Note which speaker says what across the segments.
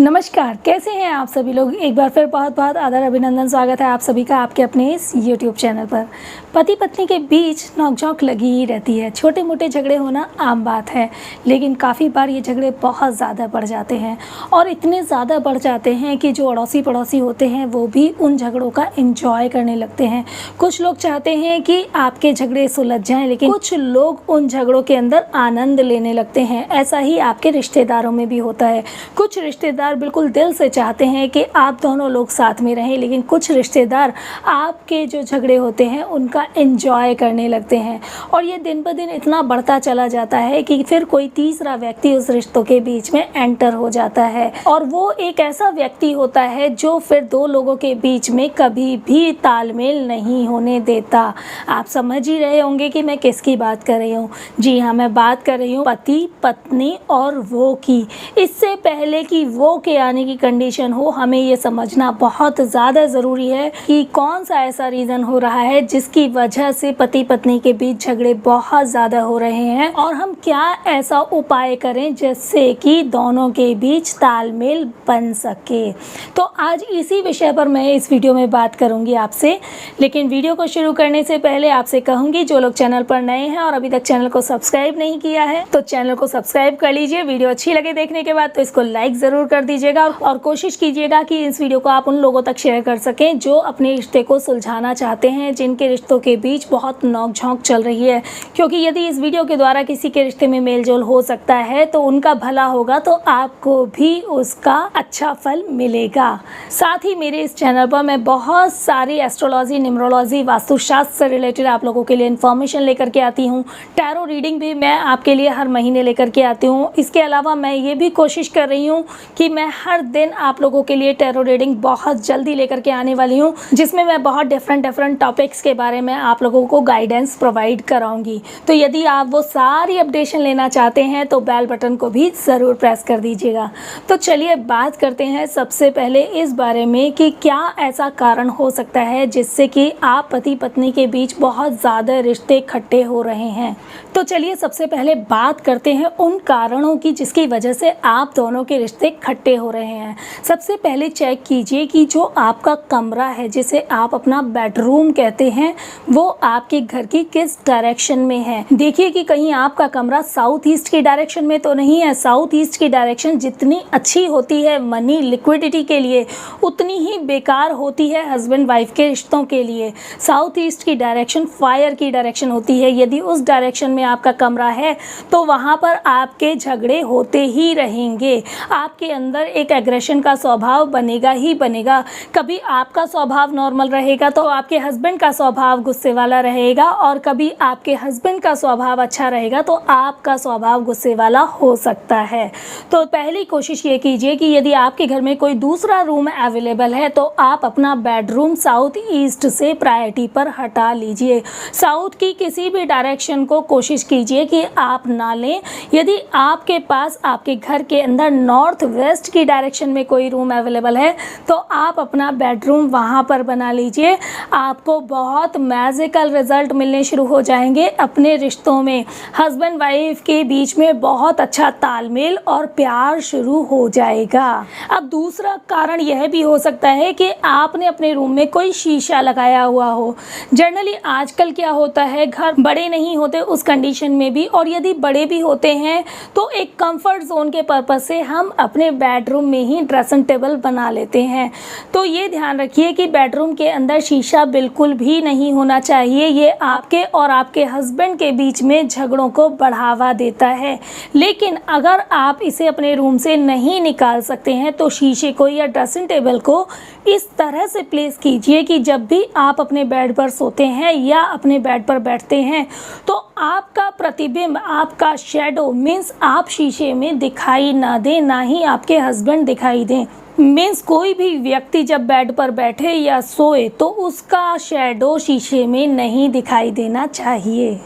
Speaker 1: नमस्कार, कैसे हैं आप सभी लोग। एक बार फिर बहुत बहुत आदर अभिनंदन स्वागत है आप सभी का आपके अपने इस YouTube चैनल पर। पति पत्नी के बीच नोक-झोंक लगी ही रहती है। छोटे मोटे झगड़े होना आम बात है, लेकिन काफ़ी बार ये झगड़े बहुत ज़्यादा बढ़ जाते हैं और इतने ज़्यादा बढ़ जाते हैं कि जो अड़ोसी पड़ोसी होते हैं वो भी उन झगड़ों का एंजॉय करने लगते हैं। कुछ लोग चाहते हैं कि आपके झगड़े सुलझ जाएँ, लेकिन कुछ लोग उन झगड़ों के अंदर आनंद लेने लगते हैं। ऐसा ही आपके रिश्तेदारों में भी होता है। कुछ रिश्तेदार बिल्कुल दिल से चाहते हैं कि आप दोनों लोग साथ में रहें, लेकिन कुछ रिश्तेदार आपके जो झगड़े होते हैं उनका एंजॉय करने लगते हैं और ये दिन ब दिन इतना बढ़ता चला जाता है कि फिर कोई तीसरा व्यक्ति उस रिश्तों के बीच में एंटर हो जाता है और वो एक ऐसा व्यक्ति होता है जो फिर दो लोगों के बीच में कभी भी तालमेल नहीं होने देता। आप समझ ही रहे होंगे कि मैं किसकी बात कर रही हूँ। जी हाँ, मैं बात कर रही हूँ पति पत्नी और वो की। इससे पहले कि वो के आने की कंडीशन हो, हमें ये समझना बहुत ज़्यादा ज़रूरी है कि कौन सा ऐसा रीज़न हो रहा है जिसकी वजह से पति पत्नी के बीच झगड़े बहुत ज़्यादा हो रहे हैं और हम क्या ऐसा उपाय करें जिससे कि दोनों के बीच तालमेल बन सके। तो आज इसी विषय पर मैं इस वीडियो में बात करूंगी आपसे। लेकिन वीडियो को शुरू करने से पहले आपसे कहूंगी, जो लोग चैनल पर नए हैं और अभी तक चैनल को सब्सक्राइब नहीं किया है तो चैनल को सब्सक्राइब कर लीजिए। वीडियो अच्छी लगे देखने के बाद तो इसको लाइक ज़रूर कर दीजिएगा और कोशिश कीजिएगा कि इस वीडियो को आप उन लोगों तक शेयर कर सकें जो अपने रिश्ते को सुलझाना चाहते हैं, जिनके रिश्तों के बीच बहुत नोक-झोंक चल रही है। क्योंकि यदि इस वीडियो के द्वारा किसी के रिश्ते में मेलजोल हो सकता है तो उनका भला होगा, तो आपको भी उसका अच्छा फल मिलेगा। साथ ही मेरे इस चैनल पर मैं बहुत सारी एस्ट्रोलॉजी, न्यूमरोलॉजी, वास्तुशास्त्र से रिलेटेड आप लोगों के लिए इन्फॉर्मेशन लेकर के आती हूँ। टैरो रीडिंग भी मैं आपके लिए हर महीने लेकर के आती हूँ। इसके अलावा मैं ये भी कोशिश कर रही हूँ कि मैं हर दिन आप लोगों के लिए टैरो रीडिंग बहुत जल्दी लेकर के आने वाली हूँ, जिसमें मैं बहुत डिफरेंट टॉपिक्स के बारे में आप लोगों को गाइडेंस प्रोवाइड कराऊंगी। तो यदि आप वो सारी अपडेशन लेना चाहते हैं तो बेल बटन को भी ज़रूर प्रेस कर दीजिएगा। तो चलिए बात करते हैं सबसे पहले इस बारे में कि क्या ऐसा कारण हो सकता है जिससे कि आप पति पत्नी के बीच बहुत ज़्यादा रिश्ते खट्टे हो रहे हैं। तो चलिए सबसे पहले बात करते हैं उन कारणों की जिसकी वजह से आप दोनों के रिश्ते खट्टे हो रहे हैं। सबसे पहले चेक कीजिए कि जो आपका कमरा है, जिसे आप अपना बेडरूम कहते हैं, वो आपके घर की किस डायरेक्शन में है। देखिए कि कहीं आपका कमरा साउथ ईस्ट की डायरेक्शन में तो नहीं है। साउथ ईस्ट की डायरेक्शन जितनी अच्छी होती है मनी लिक्विडिटी के लिए, उतनी ही बेकार होती है हस्बैंड वाइफ के रिश्तों के लिए। साउथ ईस्ट की डायरेक्शन फायर की डायरेक्शन होती है। यदि उस डायरेक्शन में आपका कमरा है तो वहाँ पर आपके झगड़े होते ही रहेंगे। आपके अंदर एक एग्रेशन का स्वभाव बनेगा ही बनेगा। कभी आपका स्वभाव नॉर्मल रहेगा तो आपके हस्बैंड का स्वभाव गुस्से वाला रहेगा, और कभी आपके हस्बैंड का स्वभाव अच्छा रहेगा तो आपका स्वभाव गुस्से वाला हो सकता है। तो पहली कोशिश ये कीजिए कि यदि आपके घर में कोई दूसरा रूम अवेलेबल है तो आप अपना बेडरूम साउथ ईस्ट से प्रायोरिटी पर हटा लीजिए। साउथ की किसी भी डायरेक्शन को कोशिश कीजिए कि आप ना लें। यदि आपके पास आपके घर के अंदर नॉर्थ वेस्ट की डायरेक्शन में कोई रूम अवेलेबल है तो आप अपना बेडरूम वहां पर बना लीजिए। आपको बहुत मैजिकल रिजल्ट मिलने शुरू हो जाएंगे। अपने रिश्तों में हस्बैंड वाइफ के बीच में बहुत अच्छा तालमेल और प्यार शुरू हो जाएगा। अब दूसरा कारण यह भी हो सकता है कि आपने अपने रूम में कोई शीशा लगाया हुआ हो। जनरली आजकल क्या होता है, घर बड़े नहीं होते उस कंडीशन में भी, और यदि बड़े भी होते हैं तो एक कंफर्ट जोन के पर्पस से हम अपने बेडरूम में ही ड्रेसिंग टेबल बना लेते हैं। तो ये ध्यान रखिए कि बेडरूम के अंदर शीशा बिल्कुल भी नहीं होना चाहिए। ये आपके और आपके हस्बैंड के बीच में झगड़ों को बढ़ावा देता है। लेकिन अगर आप इसे अपने रूम से नहीं निकाल सकते हैं तो शीशे को या ड्रेसिंग टेबल को इस तरह से प्लेस कीजिए कि जब भी आप अपने बेड पर सोते हैं या अपने बेड पर बैठते हैं तो आपका प्रतिबिंब, आपका शेडो मीन्स आप शीशे में दिखाई ना दें, ना ही आपके हस्बैंड दिखाई दें। मीन्स कोई भी व्यक्ति जब बेड पर बैठे या सोए तो उसका शेडो शीशे में नहीं दिखाई देना चाहिए।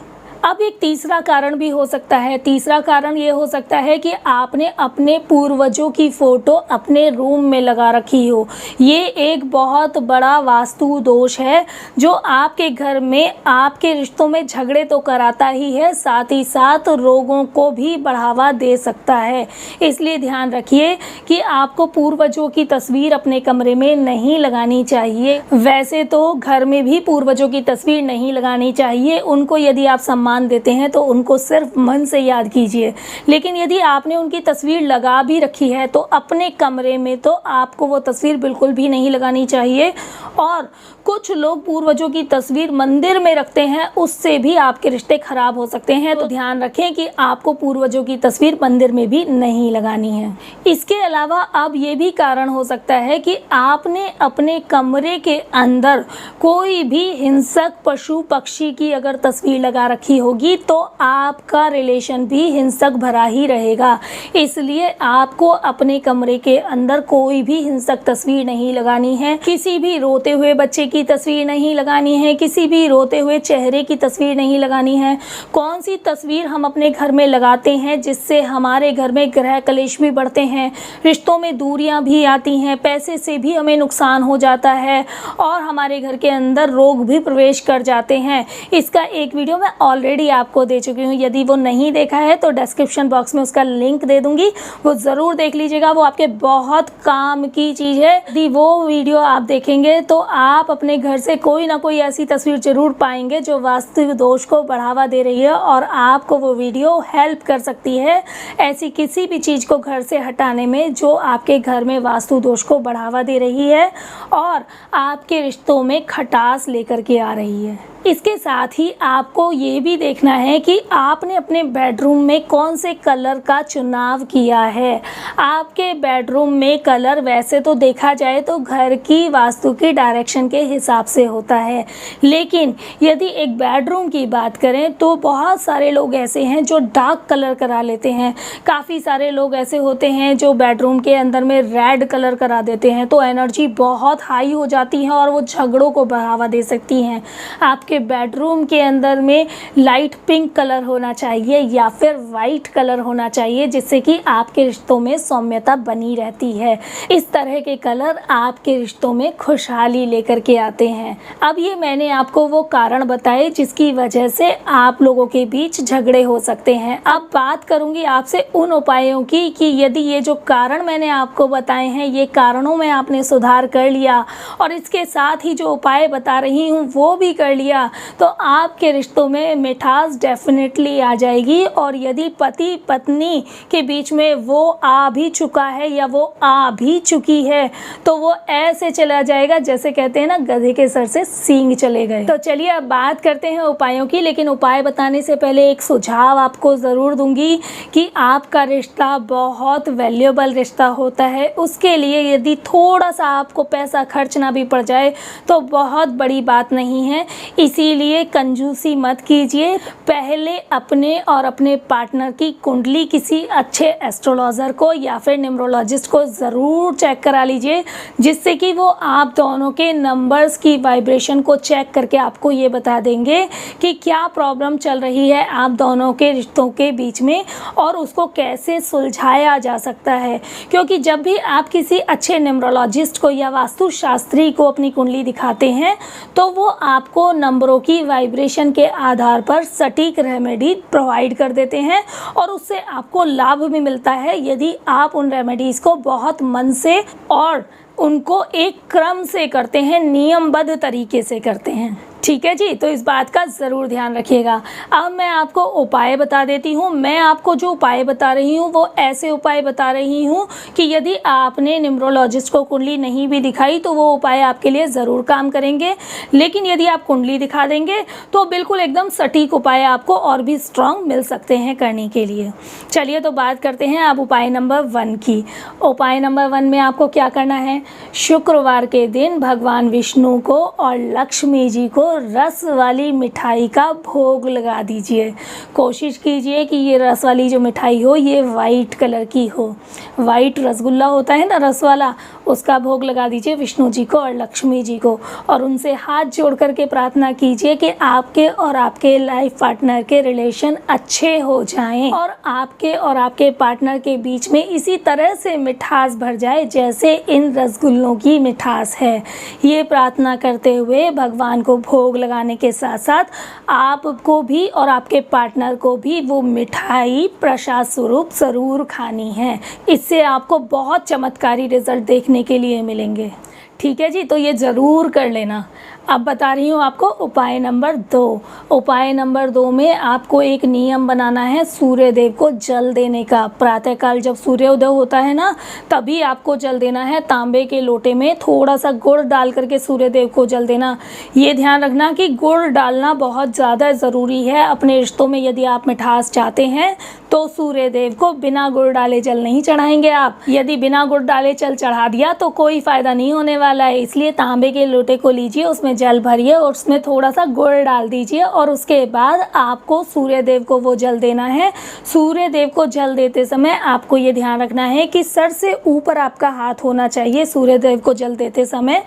Speaker 1: अब एक तीसरा कारण भी हो सकता है। तीसरा कारण ये हो सकता है कि आपने अपने पूर्वजों की फ़ोटो अपने रूम में लगा रखी हो। ये एक बहुत बड़ा वास्तु दोष है जो आपके घर में आपके रिश्तों में झगड़े तो कराता ही है, साथ ही साथ रोगों को भी बढ़ावा दे सकता है। इसलिए ध्यान रखिए कि आपको पूर्वजों की तस्वीर अपने कमरे में नहीं लगानी चाहिए। वैसे तो घर में भी पूर्वजों की तस्वीर नहीं लगानी चाहिए। उनको यदि आप सम्मान देते हैं तो उनको सिर्फ मन से याद कीजिए, लेकिन यदि आपने उनकी तस्वीर लगा भी रखी है तो अपने कमरे में तो आपको वो तस्वीर बिल्कुल भी नहीं लगानी चाहिए। और कुछ लोग पूर्वजों की तस्वीर मंदिर में रखते हैं, उससे भी आपके रिश्ते खराब हो सकते हैं। तो ध्यान रखें कि आपको पूर्वजों की तस्वीर मंदिर में भी नहीं लगानी है। इसके अलावा अब ये भी कारण हो सकता है कि आपने अपने कमरे के अंदर कोई भी हिंसक पशु पक्षी की अगर तस्वीर लगा रखी होगी तो आपका रिलेशन भी हिंसक भरा ही रहेगा। इसलिए आपको अपने कमरे के अंदर कोई भी हिंसक तस्वीर नहीं लगानी है। किसी भी रोते हुए बच्चे की तस्वीर नहीं लगानी है, किसी भी रोते हुए चेहरे की तस्वीर नहीं लगानी है। कौन सी तस्वीर हम अपने घर में लगाते हैं जिससे हमारे घर में ग्रह कलेश भी बढ़ते हैं, रिश्तों में दूरियां भी आती हैं, पैसे से भी हमें नुकसान हो जाता है और हमारे घर के अंदर रोग भी प्रवेश कर जाते हैं। इसका एक वीडियो मैं ऑलरेडी आपको दे चुकी हूँ। यदि वो नहीं देखा है तो डिस्क्रिप्शन बॉक्स में उसका लिंक दे दूंगी, वो ज़रूर देख लीजिएगा। वो आपके बहुत काम की चीज़ है। यदि वो वीडियो आप देखेंगे तो आप अपने घर से कोई ना कोई ऐसी तस्वीर जरूर पाएंगे जो वास्तु दोष को बढ़ावा दे रही है और आपको वो वीडियो हेल्प कर सकती है ऐसी किसी भी चीज़ को घर से हटाने में जो आपके घर में वास्तु दोष को बढ़ावा दे रही है और आपके रिश्तों में खटास लेकर के आ रही है। इसके साथ ही आपको ये भी देखना है कि आपने अपने बेडरूम में कौन से कलर का चुनाव किया है। आपके बेडरूम में कलर वैसे तो देखा जाए तो घर की वास्तु की डायरेक्शन के हिसाब से होता है, लेकिन यदि एक बेडरूम की बात करें तो बहुत सारे लोग ऐसे हैं जो डार्क कलर करा लेते हैं। काफ़ी सारे लोग ऐसे होते हैं जो बेडरूम के अंदर में रेड कलर करा देते हैं, तो एनर्जी बहुत हाई हो जाती है और वो झगड़ों को बढ़ावा दे सकती हैं। आपके बेडरूम के अंदर में लाइट पिंक कलर होना चाहिए या फिर वाइट कलर होना चाहिए, जिससे कि आपके रिश्तों में सौम्यता बनी रहती है। इस तरह के कलर आपके रिश्तों में खुशहाली लेकर के आते हैं। अब ये मैंने आपको वो कारण बताए जिसकी वजह से आप लोगों के बीच झगड़े हो सकते हैं। अब बात करूंगी आपसे उन उपायों की कि यदि ये जो कारण मैंने आपको बताए हैं ये कारणों में आपने सुधार कर लिया और इसके साथ ही जो उपाय बता रही हूँ वो भी कर लिया तो आपके रिश्तों में मिठास डेफिनेटली आ जाएगी। और यदि पति पत्नी के बीच में वो आ भी चुका है या वो आ भी चुकी है तो वो ऐसे चला जाएगा जैसे कहते हैं ना, गधे के सर से सींग चले गए। तो चलिए अब बात करते हैं उपायों की, लेकिन उपाय बताने से पहले एक सुझाव आपको ज़रूर दूंगी कि आपका रिश्ता बहुत वैल्यूएबल रिश्ता होता है। उसके लिए यदि थोड़ा सा आपको पैसा खर्चना भी पड़ जाए तो बहुत बड़ी बात नहीं है। इसीलिए कंजूसी मत कीजिए। पहले अपने और अपने पार्टनर की कुंडली किसी अच्छे एस्ट्रोलॉजर को या फिर न्यूमरोलॉजिस्ट को ज़रूर चेक करा लीजिए, जिससे कि वो आप दोनों के नंबर्स की वाइब्रेशन को चेक करके आपको ये बता देंगे कि क्या प्रॉब्लम चल रही है आप दोनों के रिश्तों के बीच में और उसको कैसे सुलझाया जा सकता है। क्योंकि जब भी आप किसी अच्छे न्यूमरोलॉजिस्ट को या वास्तुशास्त्री को अपनी कुंडली दिखाते हैं तो वो आपको नंबरों की वाइब्रेशन के आधार पर सटीक रेमेडी प्रोवाइड कर देते हैं और उससे आपको लाभ भी मिलता है यदि आप उन रेमेडीज़ को बहुत मन से और उनको एक क्रम से करते हैं, नियमबद्ध तरीके से करते हैं। ठीक है जी, तो इस बात का ज़रूर ध्यान रखिएगा। अब मैं आपको उपाय बता देती हूँ। मैं आपको जो उपाय बता रही हूँ वो ऐसे उपाय बता रही हूँ कि यदि आपने न्यूमरोलॉजिस्ट को कुंडली नहीं भी दिखाई तो वो उपाय आपके लिए ज़रूर काम करेंगे, लेकिन यदि आप कुंडली दिखा देंगे तो बिल्कुल एकदम सटीक उपाय आपको और भी स्ट्रॉन्ग मिल सकते हैं करने के लिए। चलिए तो बात करते हैं अब उपाय नंबर 1 की। उपाय नंबर 1 में आपको क्या करना है, शुक्रवार के दिन भगवान विष्णु को और लक्ष्मी जी को रस वाली मिठाई का भोग लगा दीजिए। कोशिश कीजिए कि ये रस वाली जो मिठाई हो ये वाइट कलर की हो। वाइट रसगुल्ला होता है ना, रस वाला, उसका भोग लगा दीजिए विष्णु जी को और लक्ष्मी जी को, और उनसे हाथ जोड़ करके प्रार्थना कीजिए कि आपके और आपके लाइफ पार्टनर के रिलेशन अच्छे हो जाएं और आपके पार्टनर के बीच में इसी तरह से मिठास भर जाए जैसे इन रसगुल्लों की मिठास है। ये प्रार्थना करते हुए भगवान को भोग लगाने के साथ साथ आपको भी और आपके पार्टनर को भी वो मिठाई प्रसाद स्वरूप ज़रूर खानी है। इससे आपको बहुत चमत्कारी रिजल्ट देखने के लिए मिलेंगे। ठीक है जी, तो ये ज़रूर कर लेना। अब बता रही हूँ आपको उपाय नंबर 2। उपाय नंबर 2 में आपको एक नियम बनाना है सूर्य देव को जल देने का। प्रातःकाल जब सूर्योदय होता है ना, तभी आपको जल देना है। तांबे के लोटे में थोड़ा सा गुड़ डाल करके सूर्य देव को जल देना। ये ध्यान रखना कि गुड़ डालना बहुत ज़्यादा ज़रूरी है। अपने रिश्तों में यदि आप मिठास चाहते हैं तो सूर्य देव को बिना गुड़ डाले जल नहीं चढ़ाएंगे आप। यदि बिना गुड़ डाले जल चढ़ा दिया तो कोई फ़ायदा नहीं होने वाला है। इसलिए तांबे के लोटे को लीजिए, उसमें जल भरिए और उसमें थोड़ा सा गुड़ डाल दीजिए और उसके बाद आपको सूर्य देव को वो जल देना है। सूर्य देव को जल देते समय आपको ये ध्यान रखना है कि सर से ऊपर आपका हाथ होना चाहिए सूर्य देव को जल देते समय।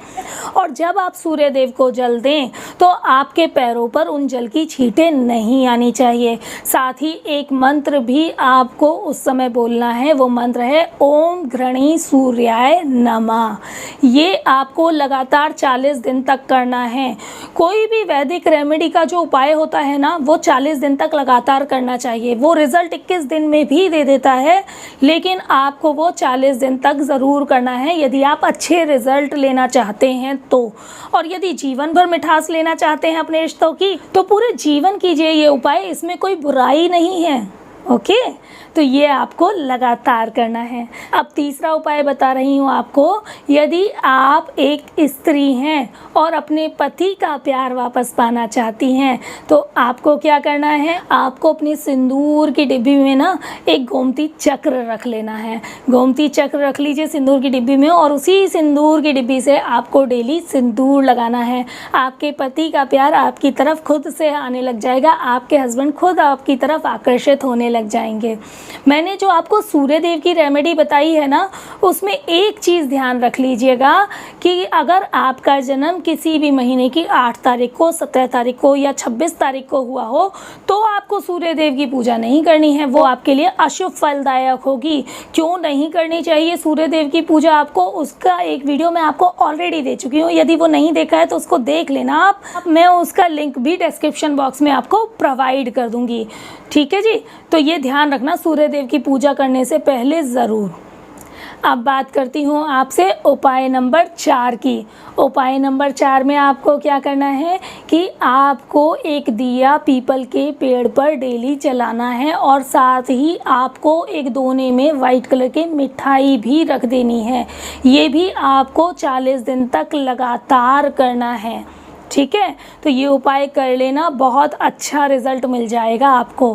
Speaker 1: और जब आप सूर्य देव को जल दें तो आपके पैरों पर उन जल की छींटें नहीं आनी चाहिए। साथ ही एक मंत्र भी आपको उस समय बोलना है। वो मंत्र है ओम घृणी सूर्याय नमः। ये आपको लगातार 40 दिन तक करना है। कोई भी वैदिक रेमेडी का जो उपाय होता है ना, वो 40 दिन तक लगातार करना चाहिए। वो रिजल्ट 21 दिन में भी दे देता है, लेकिन आपको वो 40 दिन तक ज़रूर करना है यदि आप अच्छे रिजल्ट लेना चाहते हैं तो। और यदि जीवन भर मिठास लेना चाहते हैं अपने रिश्तों की, तो पूरे जीवन कीजिए ये उपाय। इसमें कोई बुराई नहीं है। ओके, तो ये आपको लगातार करना है। अब तीसरा उपाय बता रही हूँ आपको। यदि आप एक स्त्री हैं और अपने पति का प्यार वापस पाना चाहती हैं तो आपको क्या करना है, आपको अपनी सिंदूर की डिब्बी में ना एक गोमती चक्र रख लेना है। गोमती चक्र रख लीजिए सिंदूर की डिब्बी में और उसी सिंदूर की डिब्बी से आपको डेली सिंदूर लगाना है। आपके पति का प्यार आपकी तरफ खुद से आने लग जाएगा। आपके हस्बैंड खुद आपकी तरफ आकर्षित होने लग जाएंगे। मैंने जो आपको सूर्य देव की रेमेडी बताई है ना, उसमें एक चीज़ ध्यान रख लीजिएगा कि अगर आपका जन्म किसी भी महीने की 8 तारीख को, 17 तारीख को या 26 तारीख को हुआ हो तो आपको सूर्य देव की पूजा नहीं करनी है। वो आपके लिए अशुभ फलदायक होगी। क्यों नहीं करनी चाहिए सूर्य देव की पूजा आपको, उसका एक वीडियो मैं आपको ऑलरेडी दे चुकी हूँ। यदि वो नहीं देखा है तो उसको देख लेना आप। मैं उसका लिंक भी डिस्क्रिप्शन बॉक्स में आपको प्रोवाइड कर दूँगी। ठीक है जी, तो ये ध्यान रखना सूर्य देव की पूजा करने से पहले ज़रूर। अब बात करती हूँ आपसे उपाय नंबर 4 की। उपाय नंबर 4 में आपको क्या करना है कि आपको एक दिया पीपल के पेड़ पर डेली जलाना है और साथ ही आपको एक दोने में वाइट कलर की मिठाई भी रख देनी है। ये भी आपको 40 दिन तक लगातार करना है। ठीक है, तो ये उपाय कर लेना, बहुत अच्छा रिजल्ट मिल जाएगा आपको।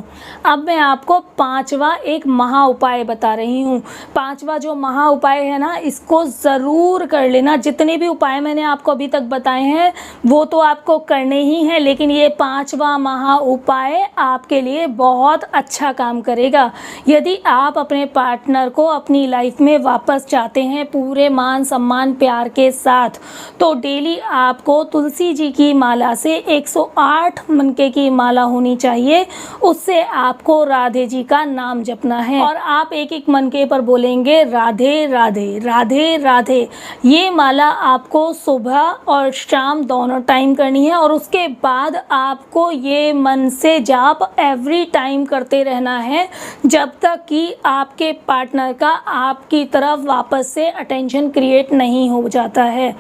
Speaker 1: अब मैं आपको 5वां एक महा उपाय बता रही हूँ। 5वां जो महा उपाय है ना, इसको ज़रूर कर लेना। जितने भी उपाय मैंने आपको अभी तक बताए हैं वो तो आपको करने ही हैं, लेकिन ये 5वां महा उपाय आपके लिए बहुत अच्छा काम करेगा। यदि आप अपने पार्टनर को अपनी लाइफ में वापस चाहते हैं पूरे मान सम्मान प्यार के साथ, तो डेली आपको तुलसी की माला से 108 मनके की माला होनी चाहिए। उससे आपको राधे जी का नाम जपना है और आप एक एक मनके पर बोलेंगे राधे राधे राधे राधे। ये माला आपको सुबह और शाम दोनों टाइम करनी है और उसके बाद आपको ये मन से जाप एवरी टाइम करते रहना है जब तक कि आपके पार्टनर का आपकी तरफ वापस से अटेंशन क्रिएट नहीं हो जाता है।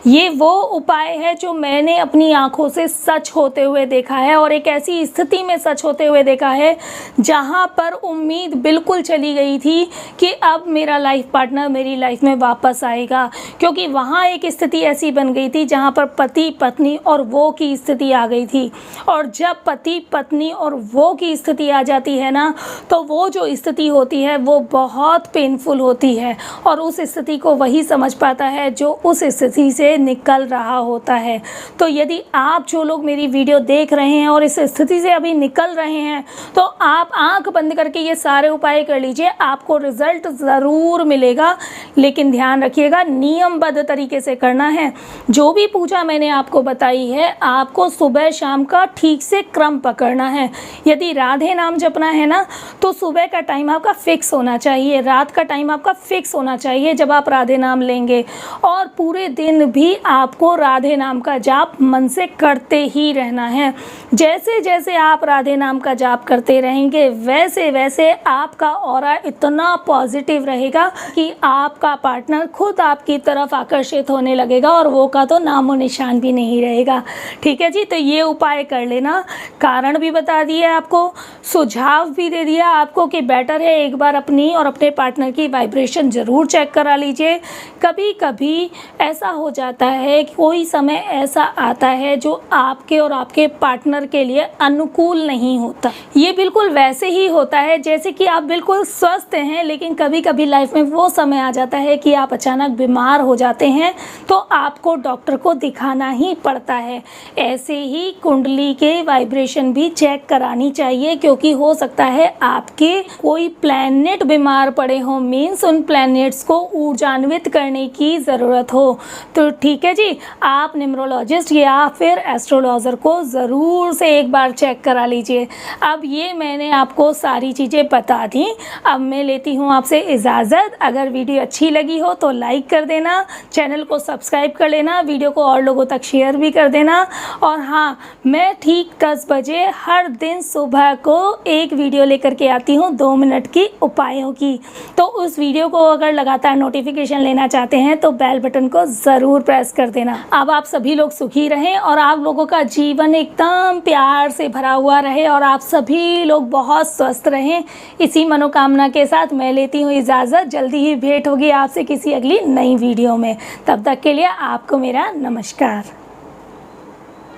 Speaker 1: ये वो उपाय है जो मैंने अपनी आंखों से सच होते हुए देखा है और एक ऐसी स्थिति में सच होते हुए देखा है जहां पर उम्मीद बिल्कुल चली गई थी कि अब मेरा लाइफ पार्टनर मेरी लाइफ में वापस आएगा, क्योंकि वहां एक स्थिति ऐसी बन गई थी जहां पर पति पत्नी और वो की स्थिति आ गई थी। और जब पति पत्नी और वो की स्थिति आ जाती है ना, तो वो जो स्थिति होती है वो बहुत पेनफुल होती है और उस स्थिति को वही समझ पाता है जो उस स्थिति से निकल रहा होता है। तो यदि आप जो लोग मेरी वीडियो देख रहे हैं और इस स्थिति से अभी निकल रहे हैं तो आप आंख बंद करके ये सारे उपाय कर लीजिए, आपको रिजल्ट ज़रूर मिलेगा। लेकिन ध्यान रखिएगा, नियमबद्ध तरीके से करना है। जो भी पूजा मैंने आपको बताई है, आपको सुबह शाम का ठीक से क्रम पकड़ना है। यदि राधे नाम जपना है ना, तो सुबह का टाइम आपका फिक्स होना चाहिए, रात का टाइम आपका फिक्स होना चाहिए जब आप राधे नाम लेंगे। और पूरे दिन भी आपको राधे नाम का जाप मन से करते ही रहना है। जैसे जैसे आप राधे नाम का जाप करते रहेंगे वैसे वैसे आपका ऑरा इतना पॉजिटिव रहेगा कि आपका पार्टनर खुद आपकी तरफ आकर्षित होने लगेगा और वो का तो नामो निशान भी नहीं रहेगा। ठीक है जी, तो ये उपाय कर लेना। कारण भी बता दिए आपको, सुझाव भी दे दिया आपको कि बेटर है एक बार अपनी और अपने पार्टनर की वाइब्रेशन ज़रूर चेक करा लीजिए। कभी कभी ऐसा हो जाता है कि कोई समय ऐसा आता है जो आपके और आपके पार्टनर के लिए अनुकूल नहीं होता। ये बिल्कुल वैसे ही होता है जैसे कि आप बिल्कुल स्वस्थ हैं, लेकिन कभी कभी लाइफ में वो समय आ जाता है कि आप अचानक बीमार हो जाते हैं तो आपको डॉक्टर को दिखाना ही पड़ता है। ऐसे ही कुंडली के वाइब्रेशन भी चेक करानी चाहिए, क्योंकि हो सकता है आपके कोई प्लैनेट बीमार पड़े हों, मीन्स उन प्लैनेट्स को ऊर्जान्वित करने की ज़रूरत हो। तो ठीक है जी, आप न्यूमरोलॉजिस्ट या फिर एस्ट्रोलॉजर को ज़रूर से एक बार चेक करा लीजिए। अब ये मैंने आपको सारी चीज़ें बता दी। अब मैं लेती हूँ आपसे इजाज़त। अगर वीडियो अच्छी लगी हो तो लाइक कर देना, चैनल को सब्सक्राइब कर लेना, वीडियो को और लोगों तक शेयर भी कर देना। और हाँ, मैं ठीक 10 बजे हर दिन सुबह को एक वीडियो लेकर के आती हूँ 2 मिनट की उपायों की। तो उस वीडियो को अगर लगातार नोटिफिकेशन लेना चाहते हैं तो बेल बटन को ज़रूर प्रेस कर देना। अब आप सभी लोग सुखी रहें और आप लोगों का जीवन एकदम प्यार से भरा हुआ रहे और आप सभी लोग बहुत स्वस्थ रहें। इसी मनोकामना के साथ मैं लेती हूँ इजाज़त। जल्दी ही भेंट होगी आपसे किसी अगली नई वीडियो में। तब तक के लिए आपको मेरा नमस्कार।